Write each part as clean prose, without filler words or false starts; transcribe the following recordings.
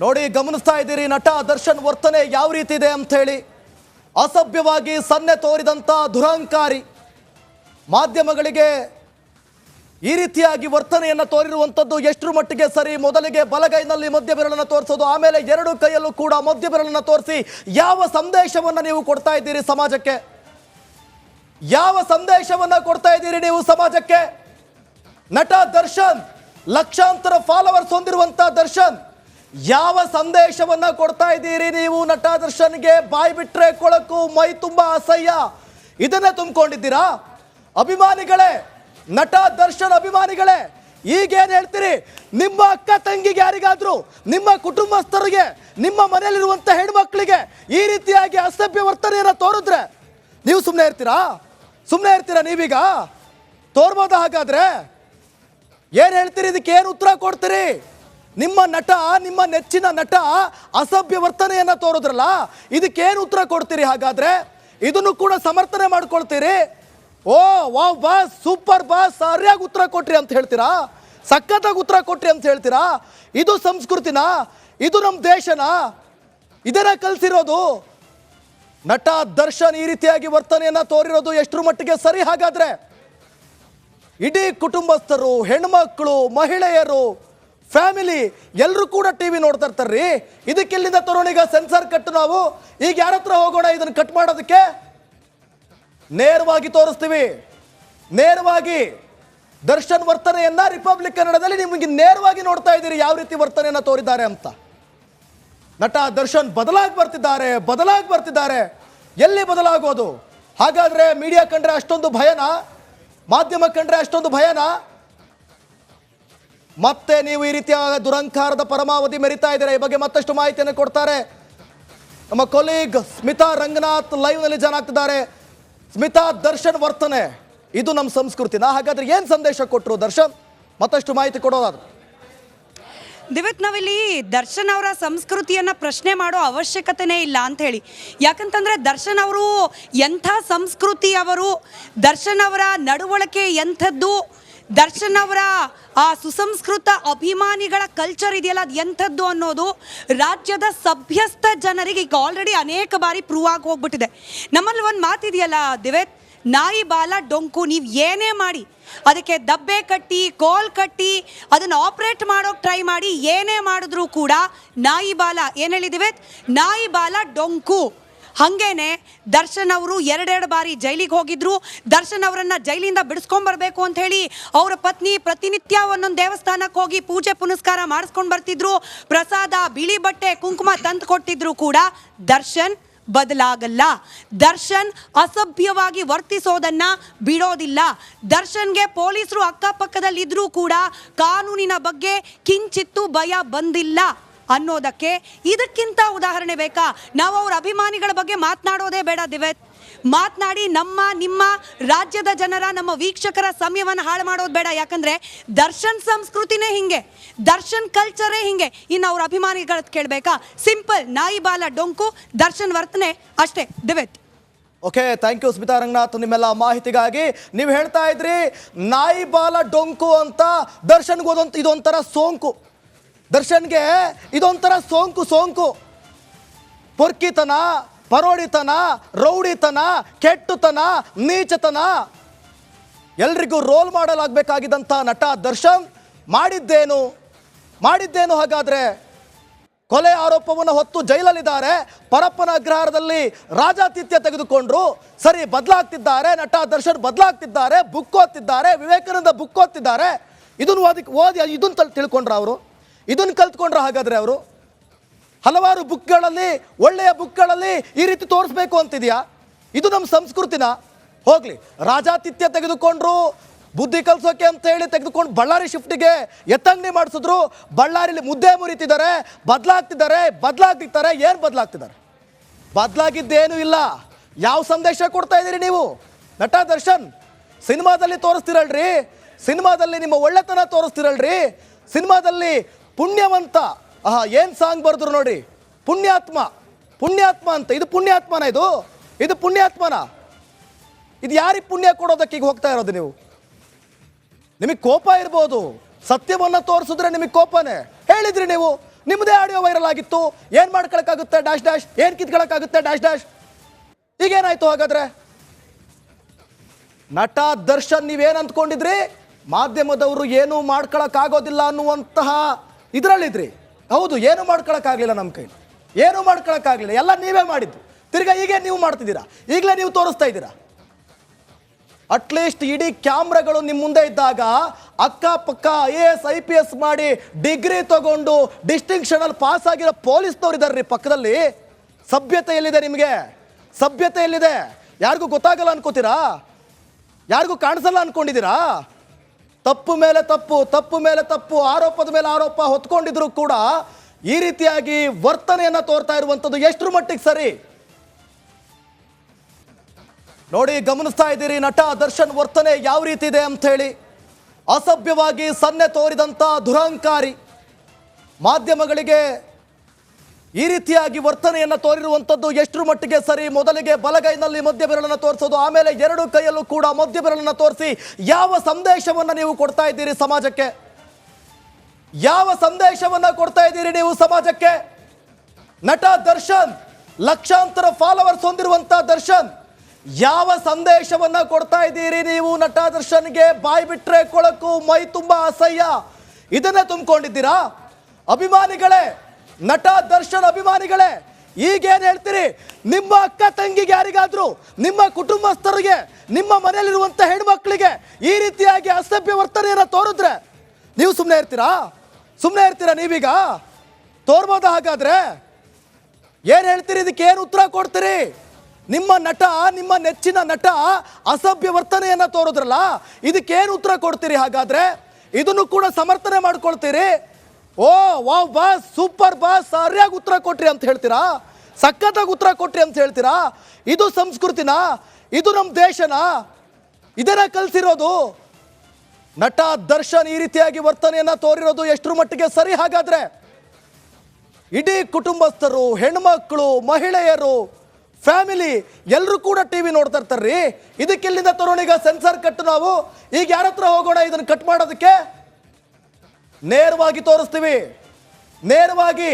ನೋಡಿ, ಗಮನಿಸ್ತಾ ಇದ್ದೀರಿ ನಟ ದರ್ಶನ್ ವರ್ತನೆ ಯಾವ ರೀತಿ ಇದೆ ಅಂತ ಹೇಳಿ. ಅಸಭ್ಯವಾಗಿ ಸನ್ನೆ ತೋರಿದಂಥ ದುರಹಂಕಾರಿ ಮಾಧ್ಯಮಗಳಿಗೆ ಈ ರೀತಿಯಾಗಿ ವರ್ತನೆಯನ್ನು ತೋರಿರುವಂಥದ್ದು ಎಷ್ಟರ ಮಟ್ಟಿಗೆ ಸರಿ? ಮೊದಲಿಗೆ ಬಲಗೈನಲ್ಲಿ ಮಧ್ಯ ಬೆರಳನ್ನು ತೋರಿಸೋದು, ಆಮೇಲೆ ಎರಡು ಕೈಯಲ್ಲೂ ಕೂಡ ಮಧ್ಯ ಬೆರಳನ್ನು ತೋರಿಸಿ ಯಾವ ಸಂದೇಶವನ್ನು ನೀವು ಕೊಡ್ತಾ ಇದ್ದೀರಿ ಸಮಾಜಕ್ಕೆ? ಯಾವ ಸಂದೇಶವನ್ನು ಕೊಡ್ತಾ ಇದ್ದೀರಿ ನೀವು ಸಮಾಜಕ್ಕೆ? ನಟ ದರ್ಶನ್, ಲಕ್ಷಾಂತರ ಫಾಲೋವರ್ಸ್ ಹೊಂದಿರುವಂಥ ದರ್ಶನ್, ಯಾವ ಸಂದೇಶವನ್ನ ಕೊಡ್ತಾ ಇದ್ದೀರಿ ನೀವು? ನಟ ದರ್ಶನ್ಗೆ ಬಾಯಿ ಬಿಟ್ರೆ ಕೊಳಕು, ಮೈ ತುಂಬಾ ಅಸಹ್ಯ, ಇದನ್ನೇ ತುಂಬಿಕೊಂಡಿದ್ದೀರಾ? ಅಭಿಮಾನಿಗಳೇ, ನಟ ದರ್ಶನ್ ಅಭಿಮಾನಿಗಳೇ, ಈಗೇನು ಹೇಳ್ತೀರಿ? ನಿಮ್ಮ ಅಕ್ಕ ತಂಗಿಗೆ, ಯಾರಿಗಾದ್ರೂ, ನಿಮ್ಮ ಕುಟುಂಬಸ್ಥರಿಗೆ, ನಿಮ್ಮ ಮನೆಯಲ್ಲಿರುವಂಥ ಹೆಣ್ಮಕ್ಳಿಗೆ ಈ ರೀತಿಯಾಗಿ ಅಸಭ್ಯ ವರ್ತನೆಯನ್ನು ತೋರಿದ್ರೆ ನೀವು ಸುಮ್ಮನೆ ಇರ್ತೀರಾ? ಸುಮ್ಮನೆ ಇರ್ತೀರಾ ನೀವೀಗ? ತೋರ್ಬೋದ? ಹಾಗಾದ್ರೆ ಏನು ಹೇಳ್ತೀರಿ? ಇದಕ್ಕೆ ಏನು ಉತ್ತರ ಕೊಡ್ತೀರಿ? ನಿಮ್ಮ ನಟ, ನಿಮ್ಮ ನೆಚ್ಚಿನ ನಟ ಅಸಭ್ಯ ವರ್ತನೆಯನ್ನು ತೋರಿದ್ರಲ್ಲ, ಇದಕ್ಕೇನು ಉತ್ತರ ಕೊಡ್ತೀರಿ? ಹಾಗಾದ್ರೆ ಇದನ್ನು ಕೂಡ ಸಮರ್ಥನೆ ಮಾಡ್ಕೊಳ್ತೀರಿ? ಓ ವಾವ್ ಬಾಸ್, ಸೂಪರ್ ಬಾಸ್, ಸರಿಯಾಗಿ ಉತ್ತರ ಕೊಟ್ರಿ ಅಂತ ಹೇಳ್ತೀರಾ? ಸಖತ್ತಾಗಿ ಉತ್ತರ ಕೊಟ್ರಿ ಅಂತ ಹೇಳ್ತೀರಾ? ಇದು ಸಂಸ್ಕೃತಿನಾ? ಇದು ನಮ್ಮ ದೇಶನಾ? ಇದನ್ನ ಕಲಿಸಿರೋದು? ನಟ ದರ್ಶನ್ ಈ ರೀತಿಯಾಗಿ ವರ್ತನೆಯನ್ನು ತೋರಿರೋದು ಎಷ್ಟರ ಮಟ್ಟಿಗೆ ಸರಿ? ಹಾಗಾದ್ರೆ ಇಡೀ ಕುಟುಂಬಸ್ಥರು, ಹೆಣ್ಮಕ್ಳು, ಮಹಿಳೆಯರು, ಫ್ಯಾಮಿಲಿ ಎಲ್ಲರೂ ಕೂಡ ಟಿವಿ ನೋಡ್ತಾ ಇರ್ತಾರ್ರಿ. ಇದಕ್ಕೆಲ್ಲಿಂದ ತರೋಣ? ಈಗ ಸೆನ್ಸರ್ ಕಟ್ ನಾವು ಈಗ ಯಾರ ಹತ್ರ ಹೋಗೋಣ ಇದನ್ನು ಕಟ್ ಮಾಡೋದಕ್ಕೆ? ನೇರವಾಗಿ ತೋರಿಸ್ತೀವಿ. ನೇರವಾಗಿ ದರ್ಶನ್ ವರ್ತನೆಯನ್ನ ರಿಪಬ್ಲಿಕ್ ಕನ್ನಡದಲ್ಲಿ ನಿಮಗೆ ನೇರವಾಗಿ ನೋಡ್ತಾ ಇದ್ದೀರಿ ಯಾವ ರೀತಿ ವರ್ತನೆಯನ್ನ ತೋರಿದ್ದಾರೆ ಅಂತ. ನಟ ದರ್ಶನ್ ಬದಲಾಗಿ ಬರ್ತಿದ್ದಾರೆ. ಎಲ್ಲಿ ಬದಲಾಗೋದು? ಹಾಗಾದ್ರೆ ಮೀಡಿಯಾ ಕಂಡ್ರೆ ಅಷ್ಟೊಂದು ಭಯನಾ? ಮಾಧ್ಯಮ ಕಂಡ್ರೆ ಅಷ್ಟೊಂದು ಭಯನಾ? ಮತ್ತೆ ನೀವು ಈ ರೀತಿಯ ದುರಂಕಾರದ ಪರಮಾವಧಿ ಮೆರಿತಾ ಇದ್ದೀರಾ. ಈ ಬಗ್ಗೆ ಮತ್ತಷ್ಟು ಮಾಹಿತಿಯನ್ನು ಕೊಡ್ತಾರೆ ನಮ್ಮ ಕೊಲೀಗ್ ಸ್ಮಿತಾ ರಂಗನಾಥ್, ಲೈವ್ ನಲ್ಲಿ ಜಾಯ್ನ್ ಆಗ್ತಿದ್ದಾರೆ. ಸ್ಮಿತಾ, ದರ್ಶನ್ ವರ್ತನೆ ಇದು ನಮ್ಮ ಸಂಸ್ಕೃತಿನ? ಹಾಗಾದ್ರೆ ಏನ್ ಸಂದೇಶ ಕೊಟ್ಟರು ದರ್ಶನ್? ಮತ್ತಷ್ಟು ಮಾಹಿತಿ ಕೊಡೋದಾದ್ರು. ದಿವ್ಯತ್, ನಾವಿಲ್ಲಿ ದರ್ಶನ್ ಅವರ ಸಂಸ್ಕೃತಿಯನ್ನು ಪ್ರಶ್ನೆ ಮಾಡೋ ಅವಶ್ಯಕತೆನೇ ಇಲ್ಲ ಅಂತ ಹೇಳಿ. ಯಾಕಂತಂದರೆ ದರ್ಶನ್ ಅವರು ಎಂಥ ಸಂಸ್ಕೃತಿ, ಅವರು ದರ್ಶನ್ ಅವರ ನಡವಳಿಕೆ ಎಂಥದ್ದು, ದರ್ಶನ್ ಅವರ ಆ ಸುಸಂಸ್ಕೃತ ಅಭಿಮಾನಿಗಳ ಕಲ್ಚರ್ ಇದೆಯಲ್ಲ ಅದು ಎಂಥದ್ದು ಅನ್ನೋದು ರಾಜ್ಯದ ಸಭ್ಯಸ್ಥ ಜನರಿಗೆ ಈಗ ಆಲ್ರೆಡಿ ಅನೇಕ ಬಾರಿ ಪ್ರೂವ್ ಆಗಿ ಹೋಗ್ಬಿಟ್ಟಿದೆ. ನಮ್ಮಲ್ಲಿ ಒಂದು ಮಾತಿದೆಯಲ್ಲ ದಿವ್ಯತ್, ನಾಯಿ ಬಾಲ ಡೊಂಕು. ನೀವು ಏನೇ ಮಾಡಿ ಅದಕ್ಕೆ ದಬ್ಬೆ ಕಟ್ಟಿ, ಕೋಲ್ ಕಟ್ಟಿ, ಅದನ್ನು ಆಪ್ರೇಟ್ ಮಾಡೋಕೆ ಟ್ರೈ ಮಾಡಿ, ಏನೇ ಮಾಡಿದ್ರೂ ಕೂಡ ನಾಯಿ ಬಾಲ, ಏನು ಹೇಳಿದಿವೆ? ನಾಯಿ ಬಾಲ ಡೊಂಕು. ಹಾಗೇನೆ ದರ್ಶನ್ ಅವರು ಎರಡೆರಡು ಬಾರಿ ಜೈಲಿಗೆ ಹೋಗಿದ್ರು. ದರ್ಶನ್ ಅವರನ್ನು ಜೈಲಿಂದ ಬಿಡಿಸ್ಕೊಂಡ್ಬರ್ಬೇಕು ಅಂತ ಹೇಳಿ ಅವರ ಪತ್ನಿ ಪ್ರತಿನಿತ್ಯ ಒಂದೊಂದು ದೇವಸ್ಥಾನಕ್ಕೆ ಹೋಗಿ ಪೂಜೆ ಪುನಸ್ಕಾರ ಮಾಡಿಸ್ಕೊಂಡು ಬರ್ತಿದ್ರು. ಪ್ರಸಾದ, ಬಿಳಿ ಬಟ್ಟೆ, ಕುಂಕುಮ ತಂದು ಕೊಟ್ಟಿದ್ರು ಕೂಡ ದರ್ಶನ್ ಬದಲಾಗಲ್ಲ. ದರ್ಶನ್ ಅಸಭ್ಯವಾಗಿ ವರ್ತಿಸೋದನ್ನ ಬಿಡೋದಿಲ್ಲ. ದರ್ಶನ್ಗೆ ಪೊಲೀಸರು ಅಕ್ಕಪಕ್ಕದಲ್ಲಿದ್ರೂ ಕೂಡ ಕಾನೂನಿನ ಬಗ್ಗೆ ಕಿಂಚಿತ್ತೂ ಭಯ ಬಂದಿಲ್ಲ ಅನ್ನೋದಕ್ಕೆ ಇದಕ್ಕಿಂತ ಉದಾಹರಣೆ ಬೇಕಾ? ನಾವು ಅವ್ರ ಅಭಿಮಾನಿಗಳ ಬಗ್ಗೆ ಮಾತನಾಡೋದೇ ಬೇಡ ದಿವ್ಯತ್. ಮಾತನಾಡಿ ನಿಮ್ಮ ರಾಜ್ಯದ ಜನರ, ನಮ್ಮ ವೀಕ್ಷಕರ ಸಮಯವನ್ನು ಹಾಳು ಮಾಡೋದು ಬೇಡ. ಯಾಕಂದ್ರೆ ದರ್ಶನ್ ಸಂಸ್ಕೃತಿನೇ ಹಿಂಗೆ, ದರ್ಶನ್ ಕಲ್ಚರೇ ಹಿಂಗೆ. ಇನ್ನು ಅವ್ರ ಅಭಿಮಾನಿಗಳ ಕೇಳಬೇಕಾ? ಸಿಂಪಲ್, ನಾಯಿ ಬಾಲ ಡೊಂಕು, ದರ್ಶನ್ ವರ್ತನೆ ಅಷ್ಟೇ ದಿವ್ಯತ್. Okay, thank you Smitha Ranganath ನಿಮ್ಮೆಲ್ಲ ಮಾಹಿತಿಗಾಗಿ. ನೀವು ಹೇಳ್ತಾ ಇದ್ರಿ ನಾಯಿ ಬಾಲ ಡೊಂಕು ಅಂತ. ದರ್ಶನ್ಗೆ ಇದೊಂಥರ ಸೋಂಕು. ದರ್ಶನ್ಗೆ ಇದೊಂಥರ ಸೋಂಕು. ಪೊರ್ಕಿತನ, ಪರೋಡಿತನ, ರೌಡಿತನ, ಕೆಟ್ಟುತನ, ನೀಚತನ ಎಲ್ರಿಗೂ ರೋಲ್ ಮಾಡಲಾಗಬೇಕಾಗಿದ್ದಂಥ ನಟ ದರ್ಶನ್ ಮಾಡಿದ್ದೇನು? ಹಾಗಾದ್ರೆ ಕೊಲೆ ಆರೋಪವನ್ನು ಹೊತ್ತು ಜೈಲಲ್ಲಿದ್ದಾರೆ. ಪರಪ್ಪನ ಅಗ್ರಹಾರದಲ್ಲಿ ರಾಜಾತಿಥ್ಯ ತೆಗೆದುಕೊಂಡ್ರು. ಸರಿ, ಬದಲಾಗ್ತಿದ್ದಾರೆ ನಟ ದರ್ಶನ್, ಬದಲಾಗ್ತಿದ್ದಾರೆ. ಬುಕ್ ಓದ್ತಿದ್ದಾರೆ, ವಿವೇಕಾನಂದ ಬುಕ್ ಓದ್ತಿದ್ದಾರೆ. ಇದನ್ನು ತಿಳ್ಕೊಂಡ್ರ ಅವರು? ಇದನ್ನು ಕಲ್ತ್ಕೊಂಡ್ರ? ಹಾಗಾದ್ರೆ ಅವರು ಹಲವಾರು ಬುಕ್ಗಳಲ್ಲಿ, ಒಳ್ಳೆಯ ಬುಕ್ಗಳಲ್ಲಿ ಈ ರೀತಿ ತೋರಿಸ್ಬೇಕು ಅಂತಿದೆಯಾ? ಇದು ನಮ್ಮ ಸಂಸ್ಕೃತಿನ? ಹೋಗ್ಲಿ, ರಾಜಾತಿಥ್ಯ ತೆಗೆದುಕೊಂಡ್ರು, ಬುದ್ಧಿ ಕಲ್ಸೋಕೆ ಅಂತ ಹೇಳಿ ತೆಗೆದುಕೊಂಡು ಬಳ್ಳಾರಿ ಶಿಫ್ಟಿಗೆ ಎತ್ತಂಗಡಿ ಮಾಡಿಸಿದ್ರು. ಬಳ್ಳಾರಿಲಿ ಮುದ್ದೆ ಮುರಿತಿದ್ದಾರೆ, ಬದಲಾಗ್ತಿದ್ದಾರೆ. ಏನು ಬದಲಾಗ್ತಿದ್ದಾರೆ? ಬದಲಾಗಿದ್ದೇನೂ ಇಲ್ಲ. ಯಾವ ಸಂದೇಶ ಕೊಡ್ತಾ ಇದ್ದೀರಿ ನೀವು? ನಟ ದರ್ಶನ್ ಸಿನಿಮಾದಲ್ಲಿ ತೋರಿಸ್ತಿರಲ್ರಿ, ಸಿನಿಮಾದಲ್ಲಿ ನಿಮ್ಮ ಒಳ್ಳೆತನ ತೋರಿಸ್ತಿರಲ್ರಿ, ಸಿನಿಮಾದಲ್ಲಿ ಪುಣ್ಯವಂತ, ಏನು ಸಾಂಗ್ ಬರೆದ್ರು ನೋಡಿ, ಪುಣ್ಯಾತ್ಮ ಅಂತ. ಇದು ಪುಣ್ಯಾತ್ಮನ? ಇದು ಪುಣ್ಯಾತ್ಮನ? ಇದು ಯಾರಿಗೆ ಪುಣ್ಯ ಕೊಡೋದಕ್ಕೆ ಈಗ ಹೋಗ್ತಾ ಇರೋದು ನೀವು? ನಿಮಗೆ ಕೋಪ ಇರ್ಬೋದು, ಸತ್ಯವನ್ನು ತೋರಿಸಿದ್ರೆ ನಿಮಗೆ ಕೋಪನೇ. ಹೇಳಿದ್ರಿ ನೀವು ನಿಮ್ಮದೇ ಆಡಿಯೋ ವೈರಲ್ ಆಗಿತ್ತು. ಏನು ಮಾಡ್ಕೊಳಕ್ಕಾಗುತ್ತೆ ಡ್ಯಾಶ್ ಡ್ಯಾಶ್, ಏನು ಕಿತ್ಕೊಳಕ್ಕಾಗುತ್ತೆ ಡ್ಯಾಶ್ ಡ್ಯಾಶ್. ಈಗೇನಾಯ್ತು ಹಾಗಾದ್ರೆ? ನಟ ದರ್ಶನ್ ನೀವೇನು ಅಂದ್ಕೊಂಡಿದ್ರಿ? ಮಾಧ್ಯಮದವರು ಏನೂ ಮಾಡ್ಕೊಳಕ್ಕಾಗೋದಿಲ್ಲ ಅನ್ನುವಂತಹ ಇದರಲ್ಲಿದ್ರಿ. ಹೌದು, ಏನು ಮಾಡ್ಕೊಳಕ್ಕಾಗಲಿಲ್ಲ, ನಮ್ಮ ಕೈಲಿ ಏನೂ ಮಾಡ್ಕೊಳಕ್ಕಾಗಲಿಲ್ಲ, ಎಲ್ಲ ನೀವೇ ಮಾಡಿದ್ದು. ತಿರ್ಗಾ ಹೀಗೆ ನೀವು ಮಾಡ್ತಿದ್ದೀರಾ, ಈಗಲೇ ನೀವು ತೋರಿಸ್ತಾ ಇದ್ದೀರಾ. ಅಟ್ಲೀಸ್ಟ್ ಇಡೀ ಕ್ಯಾಮ್ರಾಗಳು ನಿಮ್ಮ ಮುಂದೆ ಇದ್ದಾಗ ಅಕ್ಕಪಕ್ಕ IAS IPS ಮಾಡಿ ಡಿಗ್ರಿ ತಗೊಂಡು ಡಿಸ್ಟಿಂಕ್ಷನಲ್ಲಿ ಪಾಸ್ ಆಗಿರೋ ಪೊಲೀಸ್ನವ್ರು ಇದ್ದಾರೆ ಪಕ್ಕದಲ್ಲಿ. ಸಭ್ಯತೆ ಎಲ್ಲಿದೆ ನಿಮಗೆ? ಸಭ್ಯತೆ ಎಲ್ಲಿದೆ? ಯಾರಿಗೂ ಗೊತ್ತಾಗಲ್ಲ ಅನ್ಕೋತೀರಾ? ಯಾರಿಗೂ ಕಾಣಿಸಲ್ಲ ಅನ್ಕೊಂಡಿದ್ದೀರಾ? ತಪ್ಪು ಮೇಲೆ ತಪ್ಪು, ತಪ್ಪು ಮೇಲೆ ತಪ್ಪು, ಆರೋಪದ ಮೇಲೆ ಆರೋಪ ಹೊತ್ಕೊಂಡಿದ್ರು ಕೂಡ ಈ ರೀತಿಯಾಗಿ ವರ್ತನೆಯನ್ನ ತೋರ್ತಾ ಇರುವಂಥದ್ದು ಎಷ್ಟರ ಮಟ್ಟಿಗೆ ಸರಿ? ನೋಡಿ, ಗಮನಿಸ್ತಾ ಇದ್ದೀರಿ ನಟ ದರ್ಶನ್ ವರ್ತನೆ ಯಾವ ರೀತಿ ಇದೆ ಅಂತ ಹೇಳಿ. ಅಸಭ್ಯವಾಗಿ ಸನ್ನೆ ತೋರಿದಂಥ ದುರಹಂಕಾರಿ ಮಾಧ್ಯಮಗಳಿಗೆ ಈ ರೀತಿಯಾಗಿ ವರ್ತನೆಯನ್ನು ತೋರಿರುವಂಥದ್ದು ಎಷ್ಟರ ಮಟ್ಟಿಗೆ ಸರಿ? ಮೊದಲಿಗೆ ಬಲಗೈನಲ್ಲಿ ಮಧ್ಯ ಬೆರಳನ್ನು ತೋರಿಸೋದು, ಆಮೇಲೆ ಎರಡು ಕೈಯಲ್ಲೂ ಕೂಡ ಮಧ್ಯ ಬೆರಳನ್ನು ತೋರಿಸಿ ಯಾವ ಸಂದೇಶವನ್ನು ನೀವು ಕೊಡ್ತಾ ಇದ್ದೀರಿ ಸಮಾಜಕ್ಕೆ? ಯಾವ ಸಂದೇಶವನ್ನು ಕೊಡ್ತಾ ಇದ್ದೀರಿ ನೀವು ಸಮಾಜಕ್ಕೆ? ನಟ ದರ್ಶನ್, ಲಕ್ಷಾಂತರ ಫಾಲೋವರ್ಸ್ ಹೊಂದಿರುವಂಥ ದರ್ಶನ್, ಯಾವ ಸಂದೇಶವನ್ನ ಕೊಡ್ತಾ ಇದ್ದೀರಿ ನೀವು? ನಟ ದರ್ಶನ್ಗೆ ಬಾಯಿ ಬಿಟ್ರೆ ಕೊಳಕು, ಮೈ ತುಂಬ ಅಸಹ್ಯ, ಇದನ್ನ ತುಂಬಿಕೊಂಡಿದ್ದೀರಾ? ಅಭಿಮಾನಿಗಳೇ, ನಟ ದರ್ಶನ್ ಅಭಿಮಾನಿಗಳೇ, ಈಗೇನು ಹೇಳ್ತೀರಿ? ನಿಮ್ಮ ಅಕ್ಕ ತಂಗಿಗೆ, ಯಾರಿಗಾದ್ರೂ, ನಿಮ್ಮ ಕುಟುಂಬಸ್ಥರಿಗೆ, ನಿಮ್ಮ ಮನೆಯಲ್ಲಿರುವಂಥ ಹೆಣ್ಮಕ್ಳಿಗೆ ಈ ರೀತಿಯಾಗಿ ಅಸಭ್ಯ ವರ್ತನೆಯನ್ನು ತೋರಿದ್ರೆ ನೀವು ಸುಮ್ಮನೆ ಇರ್ತೀರಾ? ಸುಮ್ಮನೆ ಇರ್ತೀರಾ ನೀವೀಗ? ತೋರ್ಬೋದ ಹಾಗಾದ್ರೆ? ಏನು ಹೇಳ್ತೀರಿ? ಇದಕ್ಕೆ ಏನು ಉತ್ತರ ಕೊಡ್ತೀರಿ? ನಿಮ್ಮ ನಟ, ನಿಮ್ಮ ನೆಚ್ಚಿನ ನಟ ಅಸಭ್ಯ ವರ್ತನೆಯನ್ನ ತೋರಿದ್ರಲ್ಲ, ಇದಕ್ಕೇನು ಉತ್ತರ ಕೊಡ್ತೀರಿ ಹಾಗಾದ್ರೆ? ಇದನ್ನು ಕೂಡ ಸಮರ್ಥನೆ ಮಾಡ್ಕೊಳ್ತೀರಿ? ಓ ವಾವ್ ಬಾಸ್, ಸೂಪರ್ ಬಾಸ್, ಸರಿಯಾಗಿ ಉತ್ತರ ಕೊಟ್ರಿ ಅಂತ ಹೇಳ್ತೀರಾ? ಸಖತ್ತಾಗಿ ಉತ್ತರ ಕೊಟ್ರಿ ಅಂತ ಹೇಳ್ತೀರಾ? ಇದು ಸಂಸ್ಕೃತಿನ? ಇದು ನಮ್ಮ ದೇಶನ? ಇದನ್ನ ಕಲಿಸಿರೋದು? ನಟ ದರ್ಶನ್ ಈ ರೀತಿಯಾಗಿ ವರ್ತನೆಯನ್ನ ತೋರಿರೋದು ಎಷ್ಟರ ಮಟ್ಟಿಗೆ ಸರಿ ಹಾಗಾದ್ರೆ? ಇಡೀ ಕುಟುಂಬಸ್ಥರು, ಹೆಣ್ಮಕ್ಳು, ಮಹಿಳೆಯರು, ಫ್ಯಾಮಿಲಿ ಎಲ್ಲರೂ ಕೂಡ ಟಿವಿ ನೋಡ್ತಾ ಇರ್ತಾರ್ರಿ. ಇದಕ್ಕೆಲ್ಲಿಂದ ತರೋಣ ಈಗ ಸೆನ್ಸರ್ ಕಟ್? ನಾವು ಈಗ ಯಾರ ಹತ್ರ ಹೋಗೋಣ ಇದನ್ನು ಕಟ್ ಮಾಡೋದಕ್ಕೆ? ನೇರವಾಗಿ ತೋರಿಸ್ತೀವಿ, ನೇರವಾಗಿ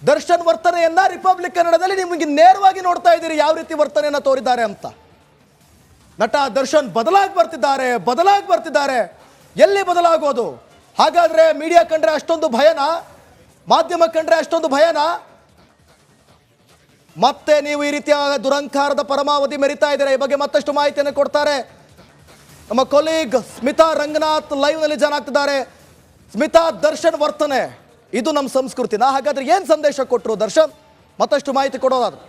ದರ್ಶನ್ ವರ್ತನೆಯನ್ನ ರಿಪಬ್ಲಿಕ್ ಕನ್ನಡದಲ್ಲಿ ನಿಮಗೆ ನೇರವಾಗಿ ನೋಡ್ತಾ ಇದ್ದೀರಿ ಯಾವ ರೀತಿ ವರ್ತನೆಯನ್ನ ತೋರಿದ್ದಾರೆ ಅಂತ. ನಟ ದರ್ಶನ್ ಬದಲಾಗಿ ಬರ್ತಿದ್ದಾರೆ. ಎಲ್ಲಿ ಬದಲಾಗೋದು ಹಾಗಾದ್ರೆ? ಮೀಡಿಯಾ ಕಂಡ್ರೆ ಅಷ್ಟೊಂದು ಭಯನಾ? ಮಾಧ್ಯಮ ಕಂಡ್ರೆ ಅಷ್ಟೊಂದು ಭಯನಾ? ಮತ್ತೆ ನೀವು ಈ ರೀತಿಯ ದುರಂಕಾರದ ಪರಮಾವಧಿ ಮೆರಿತಾ ಇದ್ದೀರಾ? ಈ ಬಗ್ಗೆ ಮತ್ತಷ್ಟು ಮಾಹಿತಿಯನ್ನು ಕೊಡ್ತಾರೆ ನಮ್ಮ ಕೊಲೀಗ್ ಸ್ಮಿತಾ ರಂಗನಾಥ್, ಲೈವ್ ನಲ್ಲಿ ಜಾಯ್ನ್ ಆಗ್ತಿದ್ದಾರೆ. ಸ್ಮಿತಾ, ದರ್ಶನ್ ವರ್ತನೆ ಇದು ನಮ್ಮ ಸಂಸ್ಕೃತಿನ? ಹಾಗಾದ್ರೆ ಏನ್ ಸಂದೇಶ ಕೊಟ್ಟರು ದರ್ಶನ್? ಮತ್ತಷ್ಟು ಮಾಹಿತಿ ಕೊಡೋದಾದ್ರು.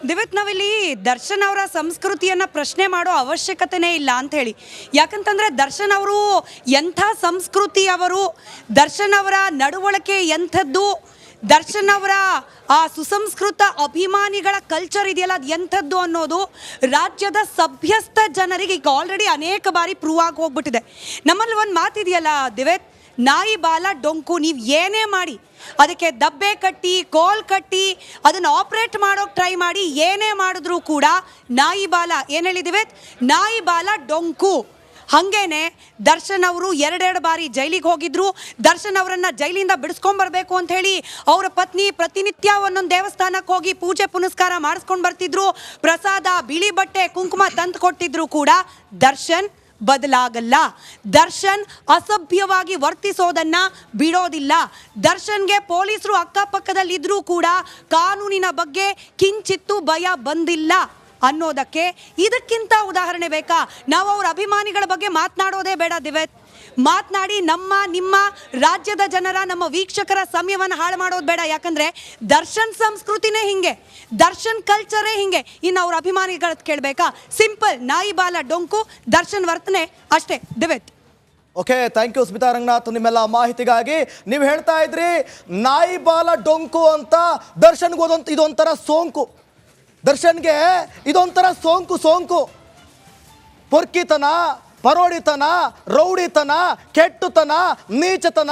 ದಿವತ್, ನಾವಿಲ್ಲಿ ದರ್ಶನ್ ಅವರ ಸಂಸ್ಕೃತಿಯನ್ನು ಪ್ರಶ್ನೆ ಮಾಡೋ ಅವಶ್ಯಕತೆನೇ ಇಲ್ಲ ಅಂತ ಹೇಳಿ. ಯಾಕಂತಂದರೆ ದರ್ಶನ್ ಅವರು ಎಂಥ ಸಂಸ್ಕೃತಿ, ಅವರು ದರ್ಶನ್ ಅವರ ನಡವಳಿಕೆ ಎಂಥದ್ದು, ದರ್ಶನ್ ಅವರ ಆ ಸುಸಂಸ್ಕೃತ ಅಭಿಮಾನಿಗಳ ಕಲ್ಚರ್ ಇದೆಯಲ್ಲ ಅದು ಎಂಥದ್ದು ಅನ್ನೋದು ರಾಜ್ಯದ ಸಭ್ಯಸ್ಥ ಜನರಿಗೆ ಈಗ ಆಲ್ರೆಡಿ ಅನೇಕ ಬಾರಿ ಪ್ರೂವ್ ಆಗಿ ಹೋಗ್ಬಿಟ್ಟಿದೆ. ನಮ್ಮಲ್ಲಿ ಒಂದು ಮಾತಿದೆಯಲ್ಲ ದಿವೇತ್, ನಾಯಿ ಬಾಲ ಡೊಂಕು. ನೀವು ಏನೇ ಮಾಡಿ ಅದಕ್ಕೆ ದಬ್ಬೆ ಕಟ್ಟಿ, ಕೋಲ್ ಕಟ್ಟಿ, ಅದನ್ನು ಆಪ್ರೇಟ್ ಮಾಡೋಕೆ ಟ್ರೈ ಮಾಡಿ, ಏನೇ ಮಾಡಿದ್ರೂ ಕೂಡ ನಾಯಿ ಬಾಲ, ಏನು ಹೇಳಿದಿವೆ, ನಾಯಿ ಬಾಲ ಡೊಂಕು. ಹಾಗೇನೆ ದರ್ಶನ್ ಅವರು ಎರಡೆರಡು ಬಾರಿ ಜೈಲಿಗೆ ಹೋಗಿದ್ರು. ದರ್ಶನ್ ಅವರನ್ನು ಜೈಲಿಂದ ಬಿಡಿಸ್ಕೊಂಡ್ಬರ್ಬೇಕು ಅಂತ ಹೇಳಿ ಅವರ ಪತ್ನಿ ಪ್ರತಿನಿತ್ಯ ಒಂದೊಂದು ದೇವಸ್ಥಾನಕ್ಕೆ ಹೋಗಿ ಪೂಜೆ ಪುನಸ್ಕಾರ ಮಾಡಿಸ್ಕೊಂಡು ಬರ್ತಿದ್ರು. ಪ್ರಸಾದ, ಬಿಳಿ ಬಟ್ಟೆ, ಕುಂಕುಮ ತಂದು ಕೊಟ್ಟಿದ್ರು ಕೂಡ ದರ್ಶನ್ ಬದಲಾಗಲ್ಲ. ದರ್ಶನ್ ಅಸಭ್ಯವಾಗಿ ವರ್ತಿಸೋದನ್ನ ಬಿಡೋದಿಲ್ಲ. ದರ್ಶನ್ಗೆ ಪೊಲೀಸರು ಅಕ್ಕಪಕ್ಕದಲ್ಲಿದ್ರೂ ಕೂಡ ಕಾನೂನಿನ ಬಗ್ಗೆ ಕಿಂಚಿತ್ತೂ ಭಯ ಬಂದಿಲ್ಲ ಅನ್ನೋದಕ್ಕೆ ಇದಕ್ಕಿಂತ ಉದಾಹರಣೆ ಬೇಕಾ? ನಾವು ಅವ್ರ ಅಭಿಮಾನಿಗಳ ಬಗ್ಗೆ ಮಾತನಾಡೋದೇ ಬೇಡ ದಿವೇತ್. ಮಾತನಾಡಿ ನಿಮ್ಮ ರಾಜ್ಯದ ಜನರ, ನಮ್ಮ ವೀಕ್ಷಕರ ಸಮಯವನ್ನು ಹಾಳು ಮಾಡೋದು ಬೇಡ. ಯಾಕಂದ್ರೆ ದರ್ಶನ್ ಸಂಸ್ಕೃತಿನೇ ಹಿಂಗೆ, ದರ್ಶನ್ ಕಲ್ಚರೇ ಹಿಂಗೆ. ಇನ್ನು ಅವ್ರ ಅಭಿಮಾನಿಗಳ ಕೇಳಬೇಕಾ? ಸಿಂಪಲ್, ನಾಯಿ ಬಾಲ ಡೊಂಕು, ದರ್ಶನ್ ವರ್ತನೆ ಅಷ್ಟೇ ದಿವೇತ್. Okay, thank you Smitha Ranganath ನಿಮ್ಮೆಲ್ಲ ಮಾಹಿತಿಗಾಗಿ. ನೀವು ಹೇಳ್ತಾ ಇದ್ರಿ ನಾಯಿ ಬಾಲ ಡೊಂಕು ಅಂತ. ದರ್ಶನ್ಗೆ ಇದೊಂಥರ ಸೋಂಕು, ದರ್ಶನ್ಗೆ ಇದೊಂಥರ ಸೋಂಕು. ಪೊರ್ಕಿತನ, ಪರೋಡಿತನ, ರೌಡಿತನ, ಕೆಟ್ಟುತನ, ನೀಚತನ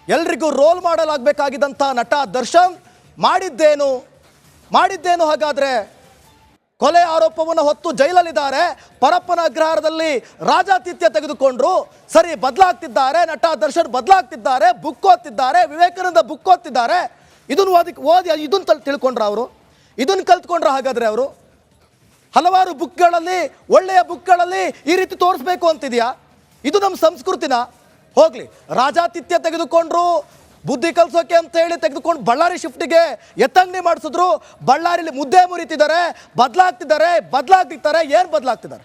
ಎಲ್ರಿಗೂ ರೋಲ್ ಮಾಡೆಲ್ ಆಗಬೇಕಾಗಿದ್ದಂಥ ನಟ ದರ್ಶನ್ ಮಾಡಿದ್ದೇನು ಹಾಗಾದ್ರೆ? ಕೊಲೆ ಆರೋಪವನ್ನು ಹೊತ್ತು ಜೈಲಲ್ಲಿದ್ದಾರೆ. ಪರಪ್ಪನ ಅಗ್ರಹಾರದಲ್ಲಿ ರಾಜಾತಿಥ್ಯ ತೆಗೆದುಕೊಂಡ್ರು. ಸರಿ, ಬದಲಾಗ್ತಿದ್ದಾರೆ. ನಟ ದರ್ಶನ್ ಬದಲಾಗ್ತಿದ್ದಾರೆ, ಬುಕ್ ಓದ್ತಿದ್ದಾರೆ, ವಿವೇಕಾನಂದ ಬುಕ್ ಓದ್ತಿದ್ದಾರೆ. ಇದನ್ನು ಓದಿ ಇದನ್ನು ತಿಳ್ಕೊಂಡ್ರ ಅವರು, ಇದನ್ನು ಕಲ್ತ್ಕೊಂಡ್ರ ಹಾಗಾದ್ರೆ ಅವರು? ಹಲವಾರು ಬುಕ್ಗಳಲ್ಲಿ, ಒಳ್ಳೆಯ ಬುಕ್ಗಳಲ್ಲಿ ಈ ರೀತಿ ತೋರಿಸ್ಬೇಕು ಅಂತಿದೆಯಾ? ಇದು ನಮ್ಮ ಸಂಸ್ಕೃತಿನ? ಹೋಗ್ಲಿ, ರಾಜಾತಿಥ್ಯ ತೆಗೆದುಕೊಂಡ್ರು, ಬುದ್ಧಿ ಕಲ್ಸೋಕೆ ಅಂತ ಹೇಳಿ ತೆಗೆದುಕೊಂಡು ಬಳ್ಳಾರಿ ಶಿಫ್ಟಿಗೆ ಎತ್ತಂಗಡಿ ಮಾಡಿಸಿದ್ರು. ಬಳ್ಳಾರಿಲಿ ಮುದ್ದೆ ಮುರಿತಿದ್ದಾರೆ, ಬದಲಾಗ್ತಿದ್ದಾರೆ. ಏನು ಬದಲಾಗ್ತಿದ್ದಾರೆ?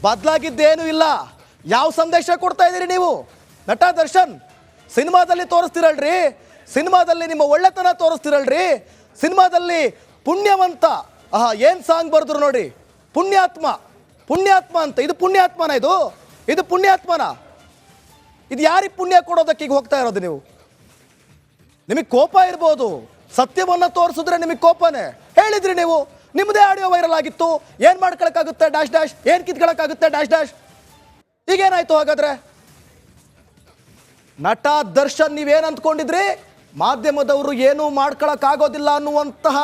ಬದಲಾಗಿದ್ದೇನೂ ಇಲ್ಲ. ಯಾವ ಸಂದೇಶ ಕೊಡ್ತಾ ಇದ್ದೀರಿ ನೀವು? ನಟ ದರ್ಶನ್ ಸಿನಿಮಾದಲ್ಲಿ ತೋರಿಸ್ತಿರಲ್ರಿ, ಸಿನಿಮಾದಲ್ಲಿ ನಿಮ್ಮ ಒಳ್ಳೆತನ ತೋರಿಸ್ತಿರಲ್ರಿ, ಸಿನಿಮಾದಲ್ಲಿ ಪುಣ್ಯವಂತ, ಏನು ಸಾಂಗ್ ಬರೆದ್ರು ನೋಡಿ, ಪುಣ್ಯಾತ್ಮ ಅಂತ. ಇದು ಪುಣ್ಯಾತ್ಮನ? ಇದು ಪುಣ್ಯಾತ್ಮನ? ಇದು ಯಾರಿಗೆ ಪುಣ್ಯ ಕೊಡೋದಕ್ಕೆ ಈಗ ಹೋಗ್ತಾ ಇರೋದು ನೀವು? ನಿಮಗೆ ಕೋಪ ಇರ್ಬೋದು, ಸತ್ಯವನ್ನು ತೋರಿಸಿದ್ರೆ ನಿಮಗೆ ಕೋಪನೇ. ಹೇಳಿದ್ರಿ ನೀವು, ನಿಮ್ಮದೇ ಆಡಿಯೋ ವೈರಲ್ ಆಗಿತ್ತು. ಏನು ಮಾಡ್ಕೊಳಕ್ಕಾಗುತ್ತೆ ಡ್ಯಾಶ್, ಏನು ಕಿತ್ಕೊಳಕ್ಕಾಗುತ್ತೆ ಡ್ಯಾಶ್. ಈಗೇನಾಯ್ತು ಹಾಗಾದ್ರೆ? ನಟ ದರ್ಶನ್ ನೀವೇನು ಅಂದ್ಕೊಂಡಿದ್ರಿ? ಮಾಧ್ಯಮದವರು ಏನೂ ಮಾಡ್ಕೊಳಕ್ಕಾಗೋದಿಲ್ಲ ಅನ್ನುವಂತಹ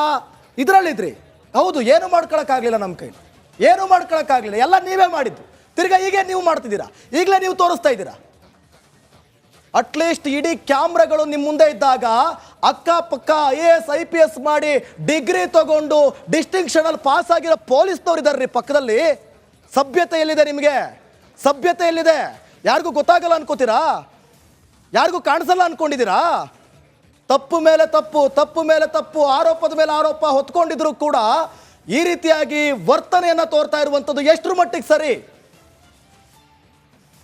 ಇದರಲ್ಲಿದ್ರಿ. ಹೌದು, ಏನು ಮಾಡ್ಕೊಳಕ್ಕಾಗಲಿಲ್ಲ, ನಮ್ಮ ಕೈಲಿ ಏನೂ ಮಾಡ್ಕೊಳಕ್ಕಾಗಲಿಲ್ಲ, ಎಲ್ಲ ನೀವೇ ಮಾಡಿದ್ದು. ತಿರ್ಗಾ ಈಗೇ ನೀವು ಮಾಡ್ತಿದ್ದೀರಾ, ಈಗಲೇ ನೀವು ತೋರಿಸ್ತಾ ಇದ್ದೀರಾ. ಅಟ್ಲೀಸ್ಟ್ ಇಡೀ ಕ್ಯಾಮ್ರಾಗಳು ನಿಮ್ಮ ಮುಂದೆ ಇದ್ದಾಗ ಅಕ್ಕಪಕ್ಕ IAS IPS ಮಾಡಿ ಡಿಗ್ರಿ ತಗೊಂಡು ಡಿಸ್ಟಿಂಕ್ಷನಲ್ಲಿ ಪಾಸ್ ಆಗಿರೋ ಪೊಲೀಸ್ನವ್ರು ಇದ್ದಾರೆ ರೀ ಪಕ್ಕದಲ್ಲಿ. ಸಭ್ಯತೆ ಎಲ್ಲಿದೆ ನಿಮಗೆ? ಸಭ್ಯತೆ ಎಲ್ಲಿದೆ? ಯಾರಿಗೂ ಗೊತ್ತಾಗಲ್ಲ ಅನ್ಕೋತೀರಾ? ಯಾರಿಗೂ ಕಾಣಿಸಲ್ಲ ಅನ್ಕೊಂಡಿದ್ದೀರಾ? ತಪ್ಪು ಮೇಲೆ ತಪ್ಪು, ಆರೋಪದ ಮೇಲೆ ಆರೋಪ ಹೊತ್ಕೊಂಡಿದ್ರು ಕೂಡ ಈ ರೀತಿಯಾಗಿ ವರ್ತನೆಯನ್ನು ತೋರ್ತಾ ಇರುವಂಥದ್ದು ಎಷ್ಟರ ಮಟ್ಟಿಗೆ ಸರಿ?